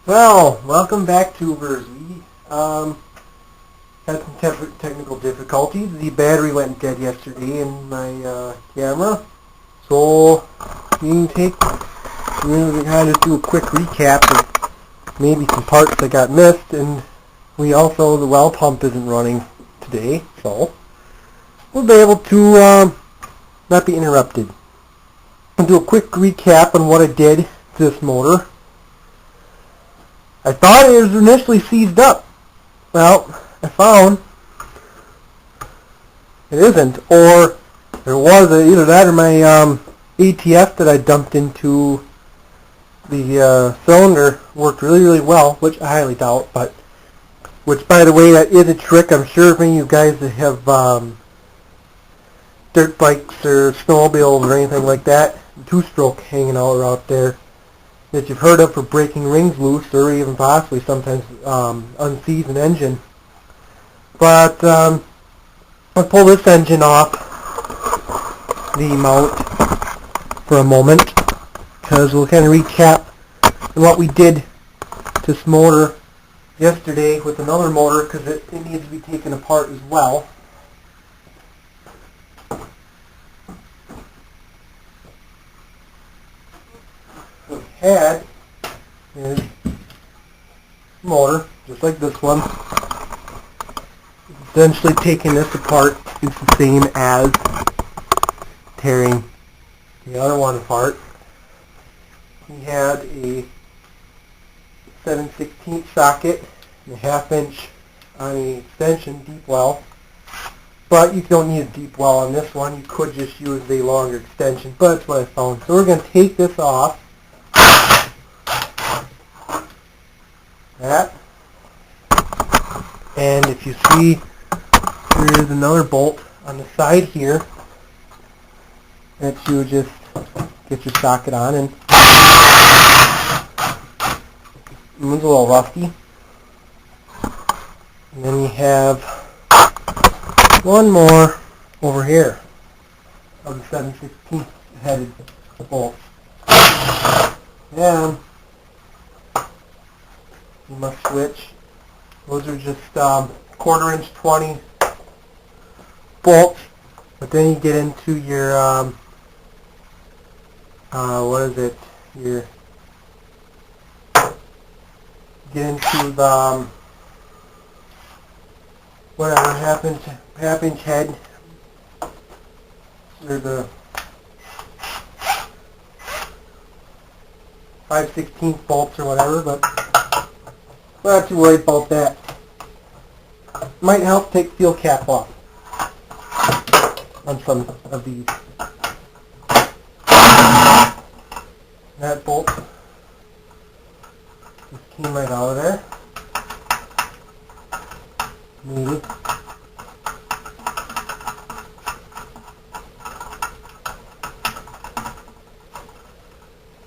Well, welcome back, tubers. We had some technical difficulties. The battery went dead yesterday in my camera, so we kind of do a quick recap of maybe some parts that got missed, and the well pump isn't running today, so we'll be able to not be interrupted. I'll do a quick recap on what I did to this motor. I thought it was initially seized up. Well, I found it isn't, or there was either that or my ATF that I dumped into the cylinder worked really well, which I highly doubt, which by the way, that is a trick. I'm sure if any of you guys that have dirt bikes or snowmobiles or anything like that, two-stroke hanging out there, that you've heard of for breaking rings loose or even possibly sometimes unseize an engine. But I'll pull this engine off the mount for a moment because we'll kind of recap what we did to this motor yesterday with another motor because it needs to be taken apart as well. What we had is a motor, just like this one. Essentially taking this apart is the same as tearing the other one apart. We had a 7/16 socket and a 1/2 inch on the extension deep well. But you don't need a deep well on this one. You could just use a longer extension, but that's what I found. So we're going to take this off. That. And if you see, there's another bolt on the side here that you would just get your socket on, and it was a little rusty. And then you have one more over here of the 7/16 headed bolts. And you must switch. Those are just 1/4 inch 20 bolts, but then you get into your get into the whatever 1/2 inch head, or the 5/16 bolts or whatever, but we're not too worried about that. Might help take fuel cap off on some of these. That bolt just came right out of there. Maybe.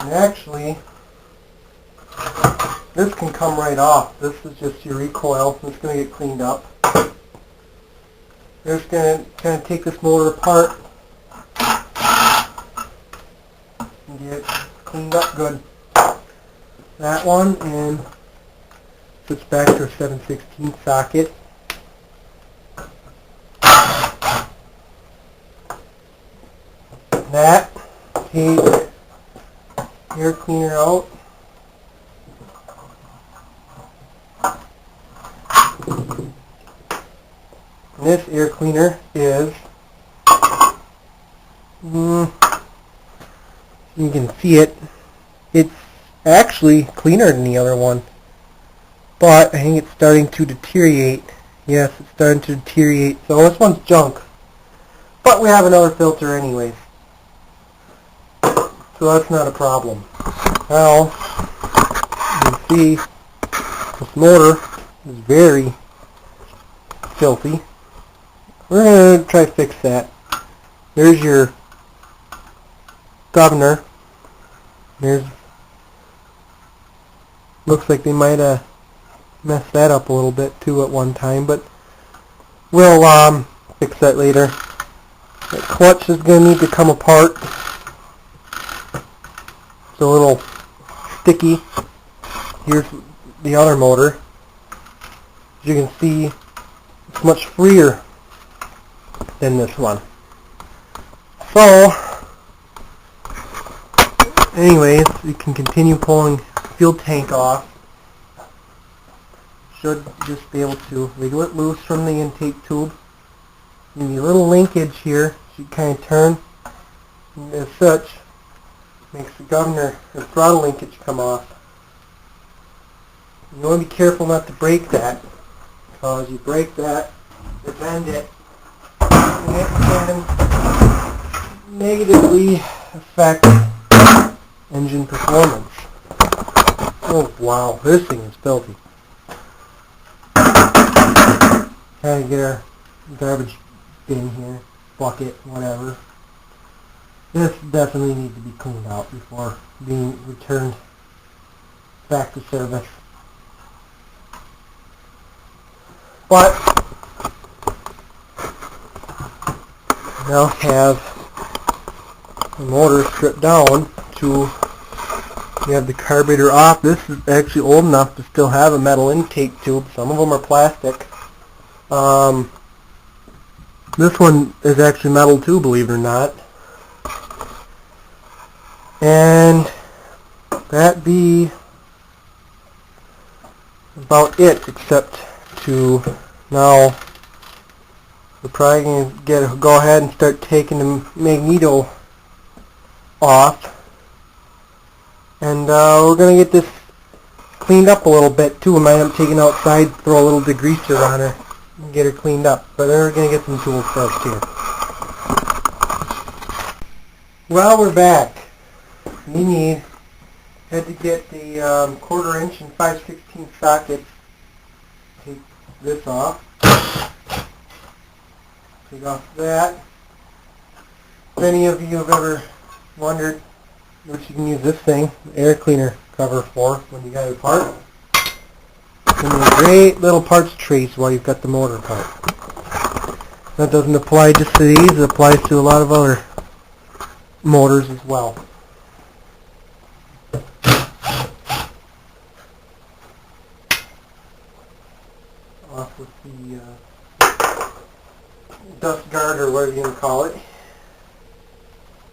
And actually, this can come right off. This is just your recoil. It's going to get cleaned up. We're just going to kind of take this motor apart and get it cleaned up good. That one, and switch back to a 7/16 socket. That, take air cleaner out. And this air cleaner is, you can see it, it's actually cleaner than the other one, but I think it's starting to deteriorate. Yes, it's starting to deteriorate, so this one's junk, but we have another filter anyways, so that's not a problem. Now, you can see this motor is very filthy. We're going to try to fix that. There's your governor. Looks like they might have messed that up a little bit too at one time, but we'll fix that later. That clutch is going to need to come apart. It's a little sticky. Here's the other motor. As you can see, it's much freer than this one. So, anyways, we can continue pulling the fuel tank off. Should just be able to wiggle it loose from the intake tube. Maybe a little linkage here should kind of turn, and as such makes the governor or throttle linkage come off. You want to be careful not to break that, because you break that, you bend it, and it can negatively affect engine performance. Oh wow, this thing is filthy. Trying to get our garbage bin here, bucket, whatever. This definitely needs to be cleaned out before being returned back to service. But now have the motor stripped down to have the carburetor off. This is actually old enough to still have a metal intake tube. Some of them are plastic. This one is actually metal too, believe it or not. And that be about it, except to now we're probably going to go ahead and start taking the magneto off. And we're going to get this cleaned up a little bit too. I might have taken outside, throw a little degreaser on her, and get her cleaned up. But then we're going to get some tools first here. Well, we're back. We had to get the 1/4 inch and 5/16 sockets. Take this off. Take off that. If any of you have ever wondered what you can use this thing, the air cleaner cover for when you got a part, it's a great little parts trace while you've got the motor part. That doesn't apply just to these, it applies to a lot of other motors as well. Off with the dust guard or whatever you want to call it.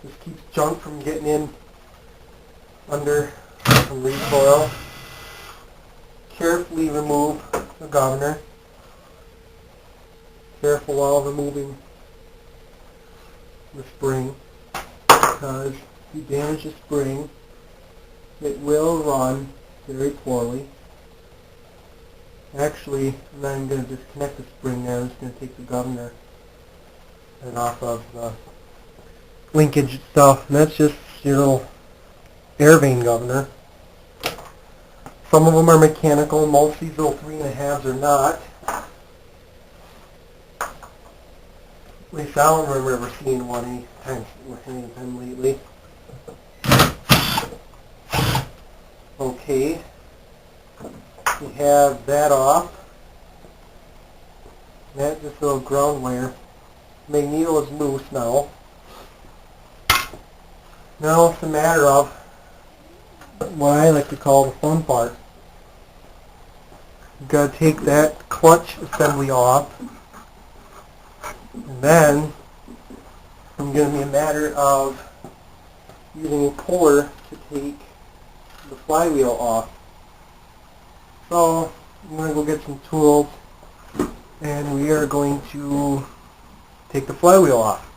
Just keeps junk from getting in under some recoil. Carefully remove the governor. Careful while removing the spring, because if you damage the spring, it will run very poorly. Actually, I'm not even going to disconnect the spring now. I'm just going to take the governor and off of the linkage stuff. And that's just your little air vane governor. Some of them are mechanical. Most of these little 3.5s are not. At least I don't remember ever seeing one anytime lately. Okay. We have that off. That's just a little ground wire. Magneto is loose now. Now it's a matter of what I like to call the fun part. You've got to take that clutch assembly off. And then it's going to be a matter of using a puller to take the flywheel off. So I'm going to go get some tools and we are going to take the flywheel off.